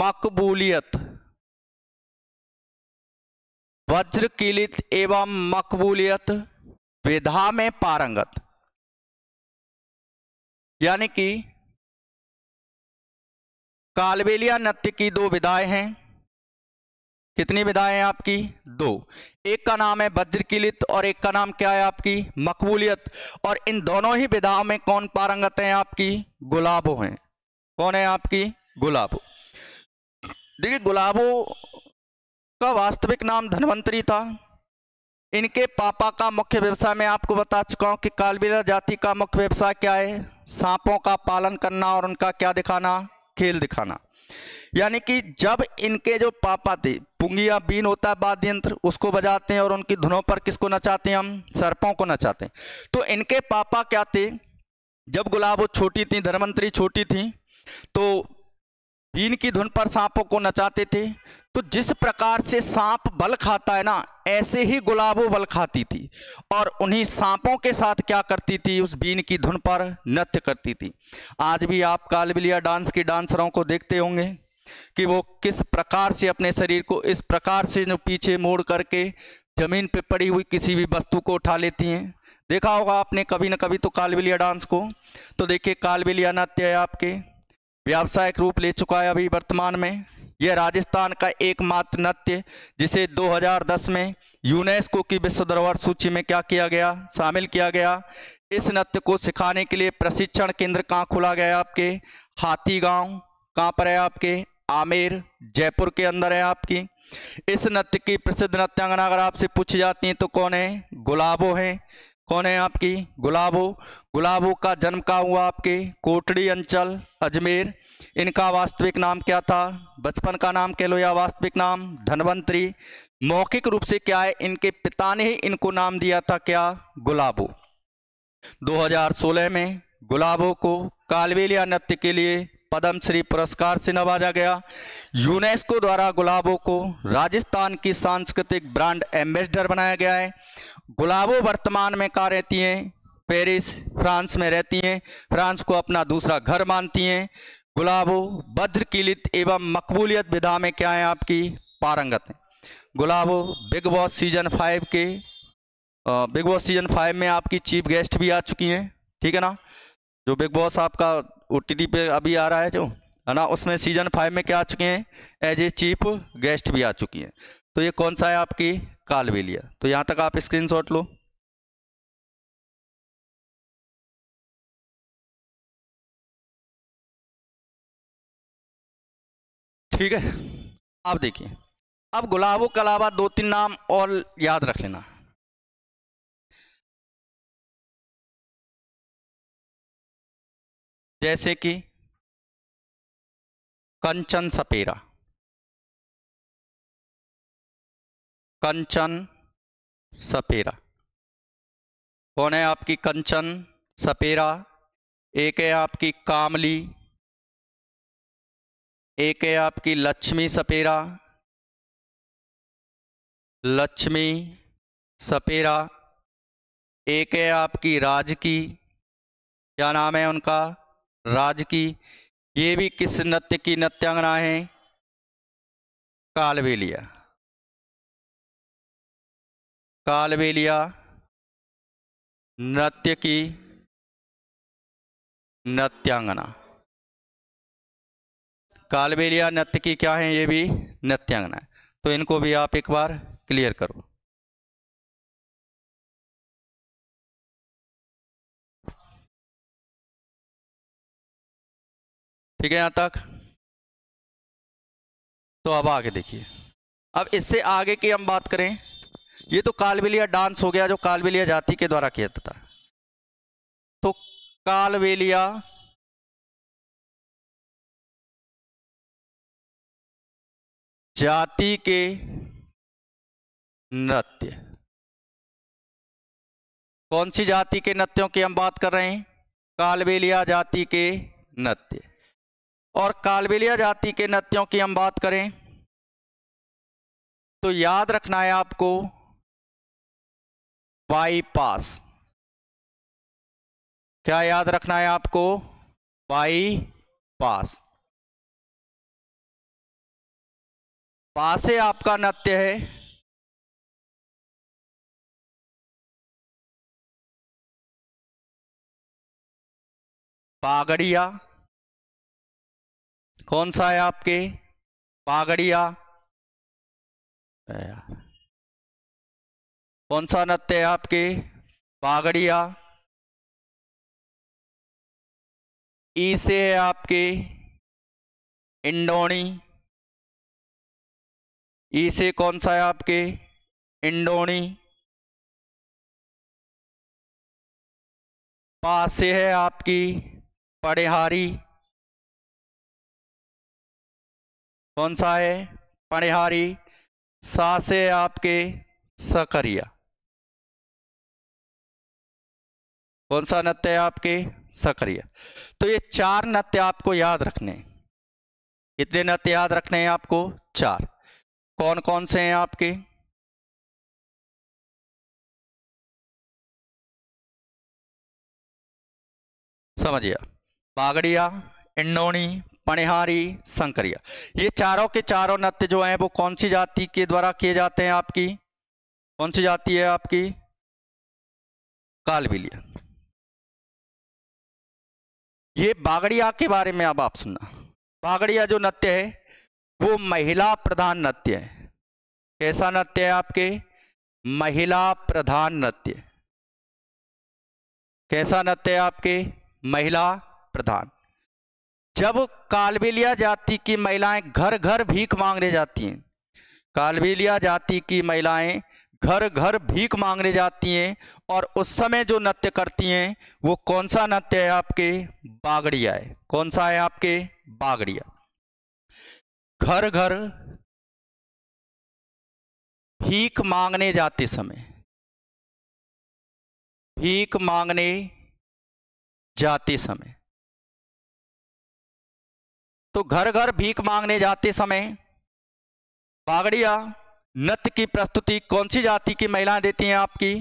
मकबूलियत। वज्र कीलित एवं मकबूलियत विधा में पारंगत। यानी कि कालबेलिया नृत्य की दो विधाएं हैं। कितनी विधाएं हैं आपकी? दो। एक का नाम है वज्र कीलित और एक का नाम क्या है आपकी? मकबूलियत। और इन दोनों ही विधाओं में कौन पारंगत है आपकी? गुलाबो हैं। कौन है आपकी? गुलाबो। देखिए गुलाबो का वास्तविक नाम धनवंतरी था। इनके पापा का मुख्य व्यवसाय मैं आपको बता चुका हूं कि कालबेलिया जाति का मुख्य व्यवसाय क्या है? सांपों का पालन करना और उनका क्या दिखाना? खेल दिखाना। यानी कि जब इनके जो पापा थे, पुंगिया बीन होता है वाद्य यंत्र, उसको बजाते हैं और उनकी धुनों पर किसको नचाते हैं? हम सर्पों को नचाते हैं। तो इनके पापा क्या थे? जब गुलाबो छोटी थी, धनवंतरी छोटी थी, तो बीन की धुन पर सांपों को नचाते थे। तो जिस प्रकार से सांप बल खाता है ना, ऐसे ही गुलाबो बल खाती थी और उन्हीं सांपों के साथ क्या करती थी? उस बीन की धुन पर नृत्य करती थी। आज भी आप कालबेलिया डांस के डांसरों को देखते होंगे कि वो किस प्रकार से अपने शरीर को इस प्रकार से जो पीछे मोड़ करके जमीन पे पड़ी हुई किसी भी वस्तु को उठा लेती हैं। देखा होगा आपने कभी ना कभी तो कालबेलिया डांस को। तो देखिए कालबेलिया नृत्य है आपके व्यावसायिक रूप ले चुका है अभी वर्तमान में। यह राजस्थान का एकमात्र नृत्य जिसे 2010 में यूनेस्को की विश्व धरोहर सूची में क्या किया गया? शामिल किया गया। इस नृत्य को सिखाने के लिए प्रशिक्षण केंद्र कहाँ खोला गया? आपके हाथीगांव। कहाँ पर है? आपके आमेर, जयपुर के अंदर है आपकी। इस नृत्य की प्रसिद्ध नृत्यांगना अगर आपसे पूछी जाती है तो कौन है? गुलाबो है। कौन है आपकी? गुलाबो। गुलाबो का जन्म कहाँ हुआ? आपके कोटड़ी अंचल, अजमेर। इनका वास्तविक नाम क्या था? बचपन का नाम कह लो या वास्तविक नाम? धनवंतरी। मौखिक रूप से क्या है? इनके पिता ने ही इनको नाम दिया था क्या? गुलाबो। 2016 में गुलाबो को कालबेलिया नृत्य के लिए पद्मश्री पुरस्कार से नवाजा गया। यूनेस्को द्वारा गुलाबो को राजस्थान की सांस्कृतिक ब्रांड एम्बेसडर बनाया गया है। गुलाबो वर्तमान में कहाँ रहती हैं? पेरिस, फ्रांस में रहती हैं। फ्रांस को अपना दूसरा घर मानती हैं। गुलाबो वज्र कीलित एवं मकबूलियत विधा में क्या है? आपकी पारंगत है। गुलाबो बिग बॉस सीजन 5 में आपकी चीफ गेस्ट भी आ चुकी हैं, ठीक है ना। जो बिग बॉस आपका OTT पे अभी आ रहा है जो है ना, उसमें सीजन 5 में क्या आ चुके हैं? एज ए चीफ गेस्ट भी आ चुकी हैं। तो ये कौन सा है? आपकी कालबेलिया। तो यहाँ तक आप स्क्रीनशॉट लो। ठीक है, अब देखिए, अब गुलाबों के अलावा 2-3 नाम और याद रख लेना। जैसे कि कंचन सपेरा, कंचन सपेरा। कौन है आपकी कंचन सपेरा? एक है आपकी कामली, एक है आपकी लक्ष्मी सपेरा, लक्ष्मी सपेरा। एक है आपकी राजकी, क्या नाम है उनका? राजकी। ये भी किस नृत्य की नृत्यांगना है? कालबेलिया, कालबेलिया नृत्य की नृत्यांगना। कालबेलिया नृत्य की क्या है? ये भी नृत्यांगना है। तो इनको भी आप एक बार क्लियर करो। ठीक है यहां तक? तो अब आगे देखिए। अब इससे आगे की हम बात करें, ये तो कालबेलिया डांस हो गया जो कालबेलिया जाति के द्वारा किया जाता है। तो कालबेलिया जाति के नृत्य, कौन सी जाति के नृत्यों की हम बात कर रहे हैं? कालबेलिया जाति के नृत्य। और कालबेलिया जाति के नृत्यों की हम बात करें तो याद रखना है आपको बाईपास। क्या याद रखना है आपको? बाईपास। पास से आपका नृत्य है बागड़िया। कौन सा है आपके? बागड़िया। कौन सा नृत्य है आपके? बागड़िया। ई से है आपके इंडोणी। ई से कौन सा है आपके? इंडोणी। पा से है आपकी पड़ेहारी। कौन सा है? पड़ेहारी। सा से है आपके सकरिया। कौन सा नृत्य है आपके? सकरिया। तो ये चार नृत्य आपको याद रखने हैं। कितने नृत्य याद रखने हैं आपको? चार। कौन कौन से हैं आपके? समझिए, बागड़िया, इंडोणी, पणिहारी, संकरिया। ये चारों के चारों नृत्य जो हैं वो कौन सी जाति के द्वारा किए जाते हैं आपकी? कौन सी जाति है आपकी? कालबेलिया। ये बागड़िया के बारे में अब आप सुनना। बागड़िया जो नृत्य है वो महिला प्रधान नृत्य है। कैसा नृत्य है आपके? महिला प्रधान नृत्य। कैसा नृत्य है आपके? महिला प्रधान। जब कालबेलिया जाति की महिलाएं घर घर भीख मांगने जाती हैं, कालबेलिया जाति की महिलाएं घर घर भीख मांगने जाती हैं और उस समय जो नृत्य करती हैं वो कौन सा नृत्य है आपके? बागड़िया है। कौन सा है आपके? बागड़िया। घर घर भीख मांगने जाते समय, भीख मांगने जाते समय, तो घर घर भीख मांगने जाते समय बागड़िया नृत्य की प्रस्तुति कौन सी जाति की महिलाएं देती हैं आपकी?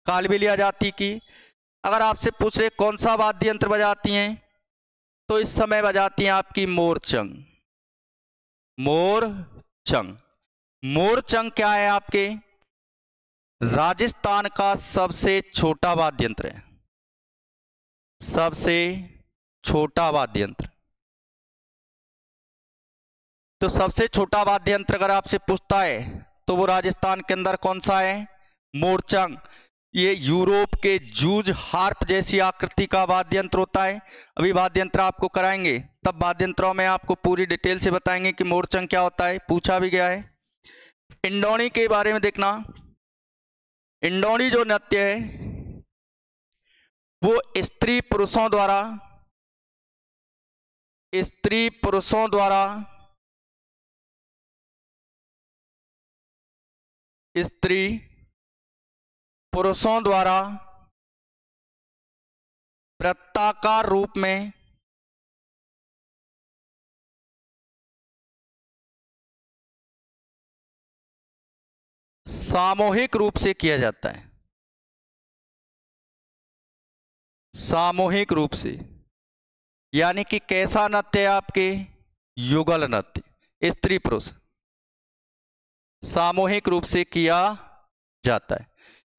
कालबेलिया जाति की। अगर आपसे पूछ रहे कौन सा वाद्य यंत्र बजाती हैं तो इस समय बजाती हैं आपकी मोरचंग। मोरचंग। मोरचंग क्या है आपके? राजस्थान का सबसे छोटा वाद्य यंत्र है। सबसे छोटा वाद्य यंत्र। तो सबसे छोटा वाद्य यंत्र अगर आपसे पूछता है तो वो राजस्थान के अंदर कौन सा है? मोरचंग। ये यूरोप के जूज हार्प जैसी आकृति का वाद्य यंत्र होता है। अभी वाद्य यंत्र आपको कराएंगे तब वाद्य यंत्रों में आपको पूरी डिटेल से बताएंगे कि मोरचंग क्या होता है, पूछा भी गया है। इंडोणी के बारे में देखना। इंडोणी जो नृत्य है वो स्त्री पुरुषों द्वारा स्त्री पुरुषों द्वारा वृत्ताकार रूप में सामूहिक रूप से किया जाता है। सामूहिक रूप से यानी कि कैसा नृत्य है आपके? युगल नृत्य। स्त्री पुरुष सामूहिक रूप से किया जाता है,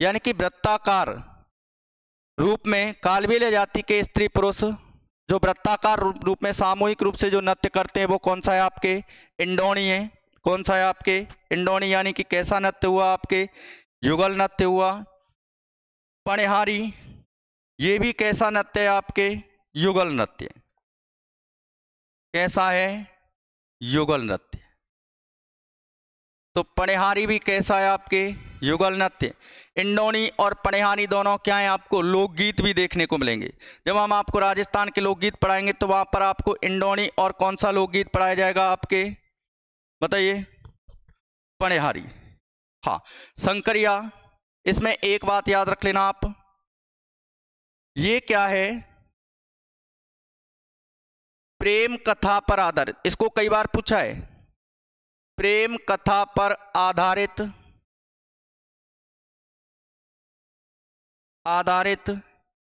यानी कि वृत्ताकार रूप में कालबेलिया जाति के स्त्री पुरुष जो वृत्ताकार रूप में सामूहिक रूप से जो नृत्य करते हैं वो कौन सा है आपके? इंडोणी है। कौन सा है आपके? इंडोणी, यानी कि कैसा नृत्य हुआ आपके? युगल नृत्य हुआ। पणिहारी, ये भी कैसा नृत्य है आपके? युगल नृत्य। कैसा है? युगल नृत्य। तो पणिहारी भी कैसा है आपके? युगल नृत्य। इंडोणी और पणिहारी दोनों क्या है? आपको लोकगीत भी देखने को मिलेंगे। जब हम आपको राजस्थान के लोकगीत पढ़ाएंगे तो वहां पर आपको इंडोणी और कौन सा लोकगीत पढ़ाया जाएगा आपके? बताइए। पणिहारी। हाँ। शंकरिया, इसमें एक बात याद रख लेना आप, ये क्या है? प्रेम कथा पर आधारित। इसको कई बार पूछा है। प्रेम कथा पर आधारित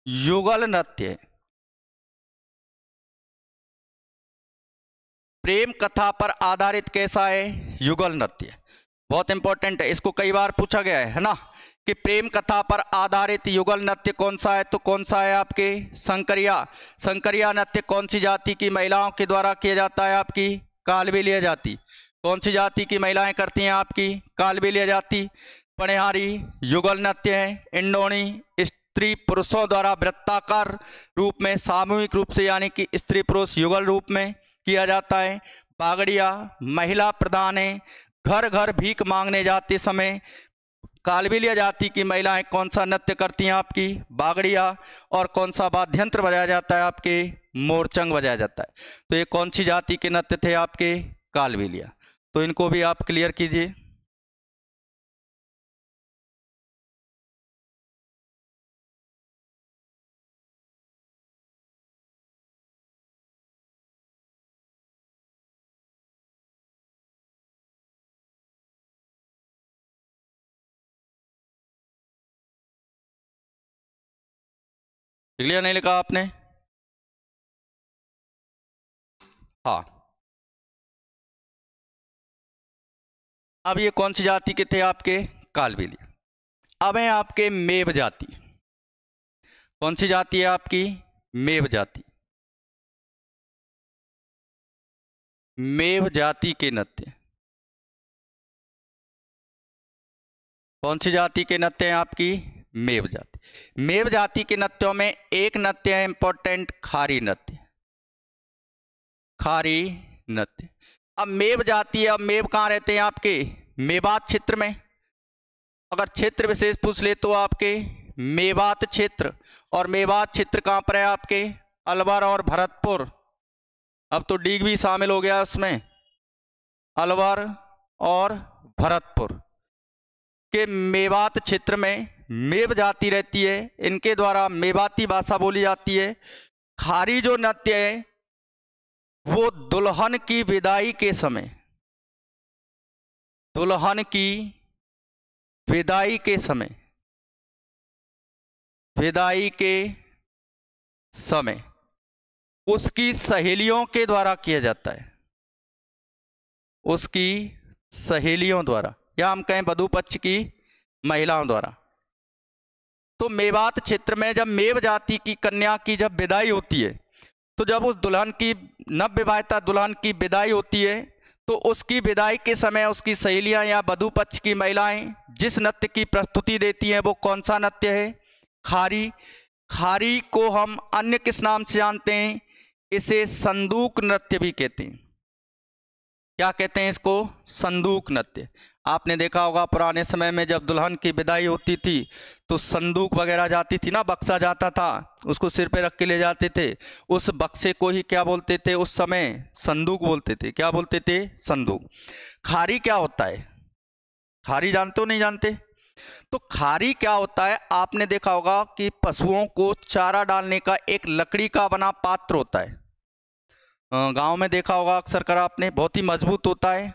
युगल नृत्य। प्रेम कथा पर आधारित कैसा है? युगल नृत्य। बहुत इंपॉर्टेंट है, इसको कई बार पूछा गया है ना, कि प्रेम कथा पर आधारित युगल नृत्य कौन सा है? तो कौन सा है आपके? शंकरिया। शंकरिया नृत्य कौन सी जाति की महिलाओं के द्वारा किया जाता है? आपकी कालबेलिया जाति। कौन सी जाति की महिलाएं करती हैं? आपकी कालबेलिया जाति। पणिहारी युगल नृत्य है। इंडोणी स्त्री पुरुषों द्वारा वृत्ताकार रूप में सामूहिक रूप से यानी कि स्त्री पुरुष युगल रूप में किया जाता है। बागड़िया महिला प्रधान है। घर घर भीख मांगने जाते समय कालबेलिया जाति की महिलाएं कौन सा नृत्य करती हैं? आपकी बागड़िया। और कौन सा वाद्यंत्र बजाया जाता है? आपके मोरचंग बजाया जाता है। तो ये कौन सी जाति के नृत्य थे? आपके कालबेलिया। तो इनको भी आप क्लियर कीजिए। क्लियर नहीं लिखा आपने? हाँ। अब ये कौन सी जाति के थे? आपके कालबेलिया। अब है आपके मेव जाति। कौन सी जाति है आपकी? मेव जाति। मेव जाति के नृत्य। कौन सी जाति के नृत्य हैं? आपकी मेव जाति। मेव जाति के नृत्यों में एक नृत्य है इंपॉर्टेंट, खारी नृत्य। खारी नृत्य। अब मेव जाति है। अब मेव कहाँ रहते हैं? आपके मेवात क्षेत्र में। अगर क्षेत्र विशेष पूछ ले तो आपके मेवात क्षेत्र। और मेवात क्षेत्र कहाँ पर है? आपके अलवर और भरतपुर। अब तो डीग भी शामिल हो गया उसमें। अलवर और भरतपुर के मेवात क्षेत्र में मेव जाति रहती है। इनके द्वारा मेवाती भाषा बोली जाती है। खारी जो नृत्य है वो दुल्हन की विदाई के समय, दुल्हन की विदाई के समय, विदाई के समय उसकी सहेलियों के द्वारा किया जाता है। उसकी सहेलियों द्वारा, या हम कहें वधू पक्ष की महिलाओं द्वारा। तो मेवात क्षेत्र में जब मेव जाति की कन्या की जब विदाई होती है, तो जब उस दुल्हन की नवविवाहिता दुल्हन की विदाई होती है, तो उसकी विदाई के समय उसकी सहेलियां या वधू पक्ष की महिलाएं जिस नृत्य की प्रस्तुति देती हैं वो कौन सा नृत्य है? खारी। खारी को हम अन्य किस नाम से जानते हैं? इसे संदूक नृत्य भी कहते हैं। क्या कहते हैं इसको? संदूक नृत्य। आपने देखा होगा पुराने समय में जब दुल्हन की विदाई होती थी तो संदूक वगैरह जाती थी ना, बक्सा जाता था, उसको सिर पे रख के ले जाते थे। उस बक्से को ही क्या बोलते थे उस समय? संदूक बोलते थे। क्या बोलते थे? संदूक। खारी क्या होता है? खारी जानते हो नहीं जानते? तो खारी क्या होता है? आपने देखा होगा कि पशुओं को चारा डालने का एक लकड़ी का बना पात्र होता है। गांव में देखा होगा अक्सर कर आपने, बहुत ही मजबूत होता है।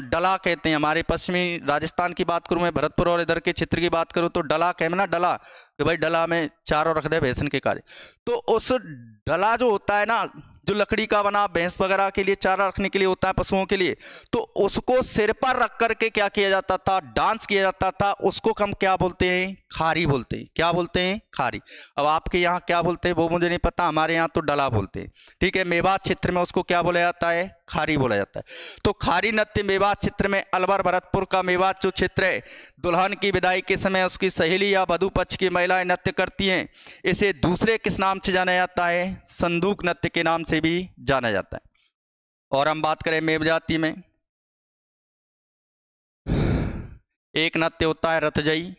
डला कहते हैं। हमारे पश्चिमी राजस्थान की बात करूं मैं, भरतपुर और इधर के क्षेत्र की बात करूं तो डला कहते हैं ना, डला कि भाई डला में चारों रख दे भैंसन के कार्य। तो उस डला जो होता है ना, जो लकड़ी का बना भैंस वगैरह के लिए चारा रखने के लिए होता है पशुओं के लिए, तो उसको सिर पर रख करके क्या किया जाता था? डांस किया जाता था। उसको हम क्या बोलते हैं? खारी बोलते हैं। क्या बोलते हैं? खारी। अब आपके यहाँ क्या बोलते हैं वो मुझे नहीं पता, हमारे यहाँ तो डला बोलते हैं। ठीक है, मेवात क्षेत्र में उसको क्या बोला जाता है? खारी बोला जाता है। तो खारी नृत्य मेवात क्षेत्र में, अलवर भरतपुर का मेवात जो क्षेत्र है, दुल्हन की विदाई के समय उसकी सहेली या वधु पक्ष की महिलाएं नृत्य करती हैं। इसे दूसरे किस नाम से जाना जाता है? संदूक नृत्य के नाम से भी जाना जाता है। और हम बात करें मेव जाति में, एक नृत्य होता है रथजई।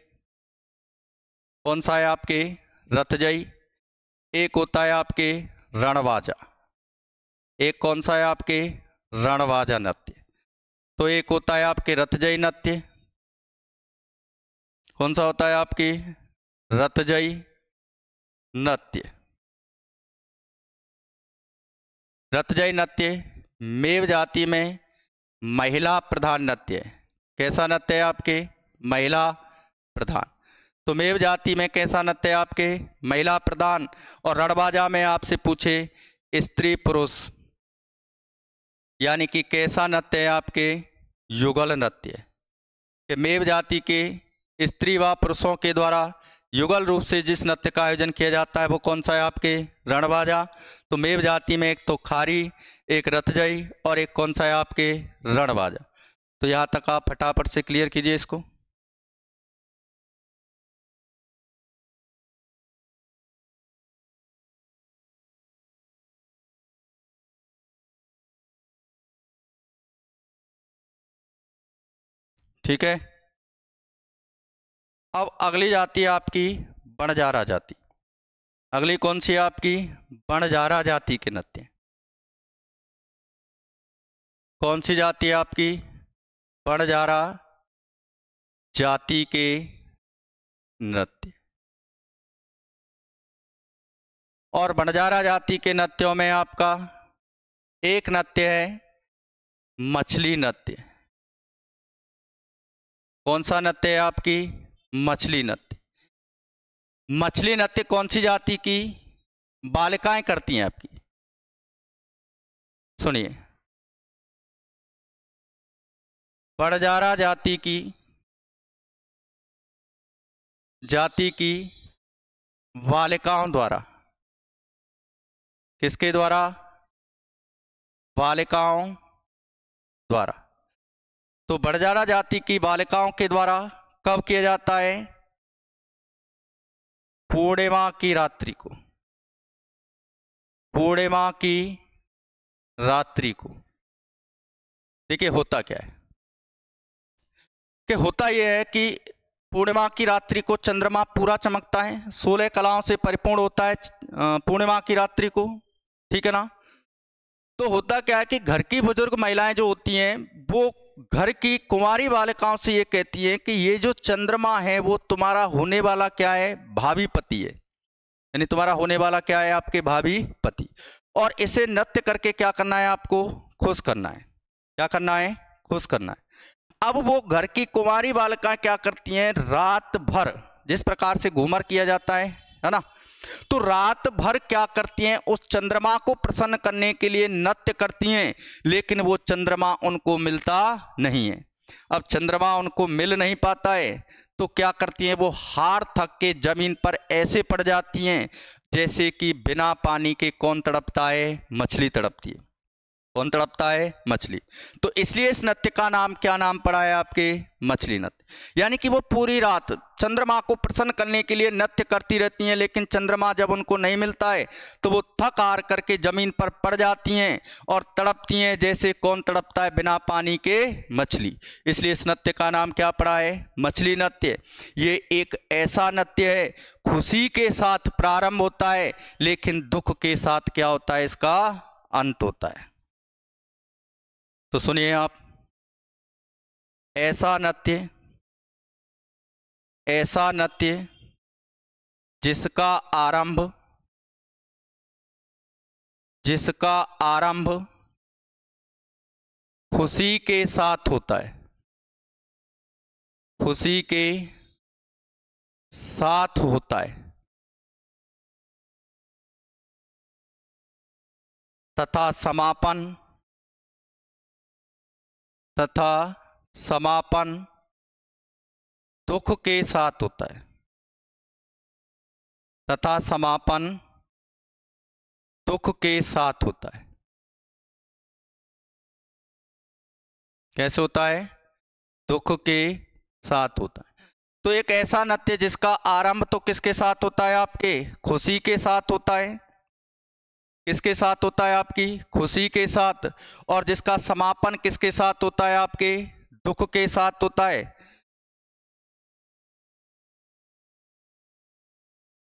कौन सा है आपके? रथजई। एक होता है आपके रणबाजा। एक कौन सा है आपके? रणबाजा नृत्य। तो एक होता है आपके रथजई नृत्य। कौन सा होता है आपकी? रथजई नृत्य। रथजई नृत्य मेव जाति में महिला प्रधान नृत्य है। कैसा नृत्य है आपके? महिला प्रधान। तो मेव जाति में कैसा नृत्य है आपके? महिला प्रधान। और रणबाजा में आपसे पूछे स्त्री पुरुष, यानी कि कैसा नृत्य है आपके? युगल नृत्य। कि मेव जाति के स्त्री व पुरुषों के द्वारा युगल रूप से जिस नृत्य का आयोजन किया जाता है वो कौन सा है आपके? रणबाजा। तो मेव जाति में एक तो खारी, एक रथजई और एक कौन सा है आपके? रणबाजा। तो यहाँ तक आप फटाफट से क्लियर कीजिए इसको। ठीक है, अब अगली जाति है आपकी बणजारा जाति। अगली कौन सी है आपकी? बणजारा जाति के नृत्य। कौन सी जाति है आपकी? बणजारा जाति के नृत्य। और बणजारा जाति के नृत्यों में आपका एक नृत्य है मछली नृत्य। कौन सा नृत्य है आपकी? मछली नृत्य। मछली नृत्य कौन सी जाति की बालिकाएं करती हैं आपकी? सुनिए, बणजारा जाति की बालिकाओं द्वारा। किसके द्वारा? बालिकाओं द्वारा। तो बणजारा जाति की बालिकाओं के द्वारा कब किया जाता है? पूर्णिमा की रात्रि को। पूर्णिमा की रात्रि को। देखिए होता क्या है कि होता यह है कि पूर्णिमा की रात्रि को चंद्रमा पूरा चमकता है, 16 कलाओं से परिपूर्ण होता है पूर्णिमा की रात्रि को। ठीक है ना? तो होता क्या है कि घर की बुजुर्ग महिलाएं जो होती हैं वो घर की कुंवारी बालिकाओं से ये कहती हैं कि ये जो चंद्रमा है वो तुम्हारा होने वाला क्या है? भावी पति है। यानी तुम्हारा होने वाला क्या है? आपके भावी पति। और इसे नृत्य करके क्या करना है? आपको खुश करना है। क्या करना है? खुश करना है। अब वो घर की कुंवारी बालिकाएं क्या करती हैं? रात भर जिस प्रकार से घूमर किया जाता है ना, तो रात भर क्या करती हैं? उस चंद्रमा को प्रसन्न करने के लिए नृत्य करती हैं, लेकिन वो चंद्रमा उनको मिलता नहीं है। अब चंद्रमा उनको मिल नहीं पाता है तो क्या करती हैं? वो हार थक के जमीन पर ऐसे पड़ जाती हैं जैसे कि बिना पानी के कौन तड़पता है? मछली तड़पती है। कौन तड़पता है? मछली। तो इसलिए इस नृत्य का नाम क्या नाम पड़ा है आपके? मछली नृत्य। यानी कि वो पूरी रात चंद्रमा को प्रसन्न करने के लिए नृत्य करती रहती हैं, लेकिन चंद्रमा जब उनको नहीं मिलता है तो वो थक हार करके जमीन पर पड़ जाती हैं और तड़पती हैं, जैसे कौन तड़पता है? बिना पानी के मछली। इसलिए इस नृत्य का नाम क्या पड़ा है? मछली नृत्य। ये एक ऐसा नृत्य है, खुशी के साथ प्रारंभ होता है लेकिन दुख के साथ क्या होता है? इसका अंत होता है। तो सुनिए आप, ऐसा नृत्य जिसका आरंभ खुशी के साथ होता है, खुशी के साथ होता है तथा समापन दुख के साथ होता है, तथा समापन दुख के साथ होता है। कैसे होता है? दुख के साथ होता है। तो एक ऐसा नृत्य जिसका आरंभ तो किसके साथ होता है? आपके खुशी के साथ होता है। किसके साथ होता है? आपकी खुशी के साथ। और जिसका समापन किसके साथ होता है? आपके दुख के साथ होता है।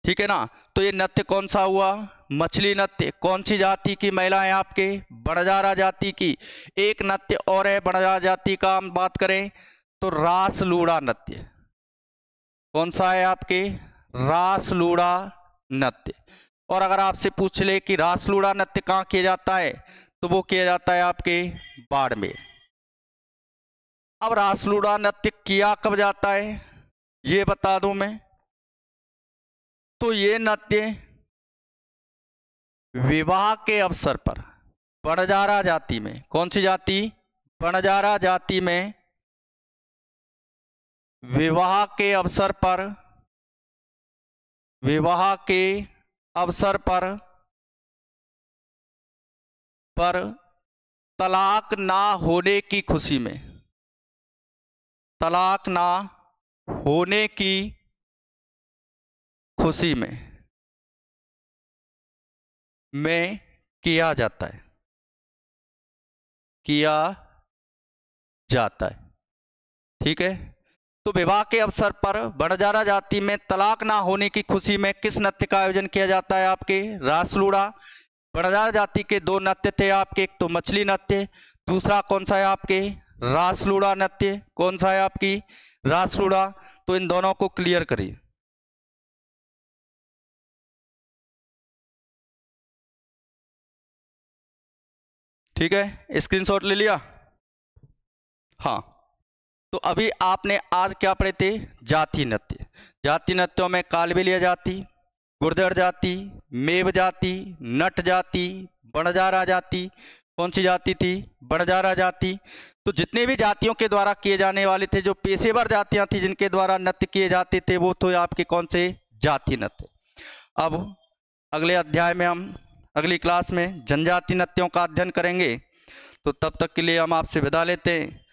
ठीक है ना? तो ये नृत्य कौन सा हुआ? मछली नृत्य। कौन सी जाति की महिलाएं? आपके बंजारा जाति की। एक नृत्य और है बंजारा जाति का, हम बात करें तो रास लूड़ा नृत्य। कौन सा है आपके? रास लूड़ा नृत्य। और अगर आपसे पूछ ले कि रास लूड़ा नृत्य कहाँ किया जाता है, तो वो किया जाता है आपके बाड़मेर। अब रास लूड़ा नृत्य किया कब जाता है ये बता दूं मैं। तो ये नृत्य विवाह के अवसर पर बंजारा जाति में, कौन सी जाति? बंजारा जाति में विवाह के अवसर पर तलाक ना होने की खुशी में, तलाक ना होने की खुशी में किया जाता है। ठीक है? तो विवाह के अवसर पर बंजारा जाति में तलाक ना होने की खुशी में किस नृत्य का आयोजन किया जाता है? आपके रास लूड़ा। बंजारा जाति के दो नृत्य थे आपके, एक तो मछली नृत्य, दूसरा कौन सा है आपके? रास लूड़ा नृत्य। कौन सा है आपकी? रास लूड़ा। तो इन दोनों को क्लियर करिए। ठीक है, स्क्रीनशॉट ले लिया? हाँ। तो अभी आपने आज क्या पढ़े थे? जाति नृत्य। जाति नृत्यों में कालबेलिया जाति, गुर्जर जाति, मेव जाति, नट जाति, बंजारा जाति। कौन सी जाति थी? बंजारा जाति। तो जितने भी जातियों के द्वारा किए जाने वाले थे, जो पेशेवर जातियां थी जिनके द्वारा नृत्य किए जाते थे, वो तो आपके कौन से? जाति नृत्य। अब अगले अध्याय में हम अगली क्लास में जनजाति नृत्यों का अध्ययन करेंगे। तो तब तक के लिए हम आपसे विदा लेते हैं,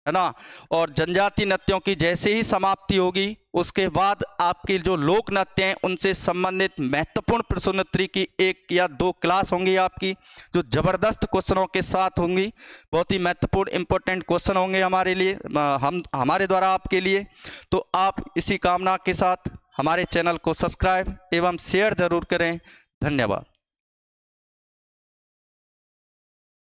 है ना? और जनजाति नृत्यों की जैसे ही समाप्ति होगी, उसके बाद आपके जो लोक नृत्य हैं उनसे संबंधित महत्वपूर्ण प्रश्नोत्तरी की 1 या 2 क्लास होंगी आपकी, जो जबरदस्त क्वेश्चनों के साथ होंगी। बहुत ही महत्वपूर्ण इंपॉर्टेंट क्वेश्चन होंगे हमारे लिए, हमारे द्वारा आपके लिए। तो आप इसी कामना के साथ हमारे चैनल को सब्सक्राइब एवं शेयर जरूर करें। धन्यवाद।